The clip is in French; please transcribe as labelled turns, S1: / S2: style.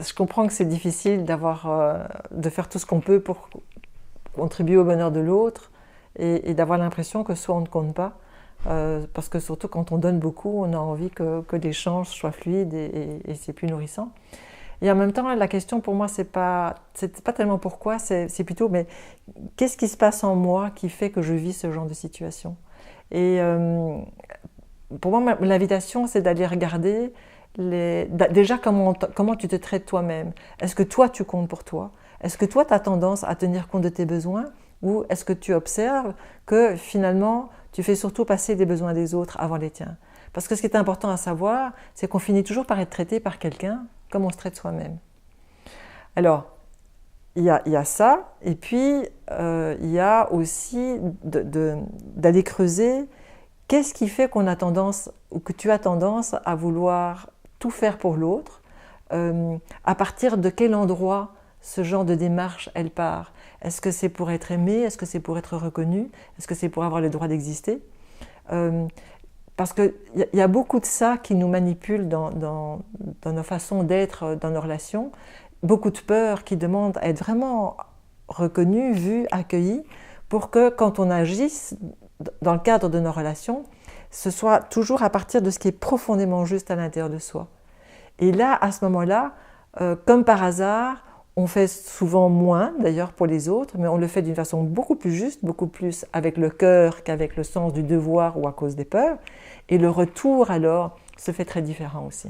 S1: je comprends que c'est difficile de faire tout ce qu'on peut pour contribuer au bonheur de l'autre et d'avoir l'impression que soit on ne compte pas. Parce que surtout quand on donne beaucoup, on a envie que l'échange soit fluide et c'est plus nourrissant. Et en même temps, la question pour moi, c'est pas tellement pourquoi, c'est plutôt mais qu'est-ce qui se passe en moi qui fait que je vis ce genre de situation. Et pour moi, l'invitation, c'est d'aller regarder déjà comment tu te traites toi-même. Est-ce que toi, tu comptes pour toi? Est-ce que toi, tu as tendance à tenir compte de tes besoins? Ou est-ce que tu observes que finalement, tu fais surtout passer les besoins des autres avant les tiens? Parce que ce qui est important à savoir, c'est qu'on finit toujours par être traité par quelqu'un comme on se traite soi-même. Alors, il y a ça, et puis il y a aussi d'aller creuser qu'est-ce qui fait qu'on a tendance, ou que tu as tendance à vouloir tout faire pour l'autre, à partir de quel endroit ce genre de démarche, elle part. Est-ce que c'est pour être aimé? Est-ce que c'est pour être reconnu? Est-ce que c'est pour avoir le droit d'exister? Parce qu'il y a beaucoup de ça qui nous manipule dans nos façons d'être, dans nos relations. Beaucoup de peur qui demandent à être vraiment reconnu, vu, accueilli, pour que quand on agisse dans le cadre de nos relations, ce soit toujours à partir de ce qui est profondément juste à l'intérieur de soi. Et là, à ce moment-là, comme par hasard, on fait souvent moins, d'ailleurs pour les autres, mais on le fait d'une façon beaucoup plus juste, beaucoup plus avec le cœur qu'avec le sens du devoir ou à cause des peurs. Et le retour, alors, se fait très différent aussi.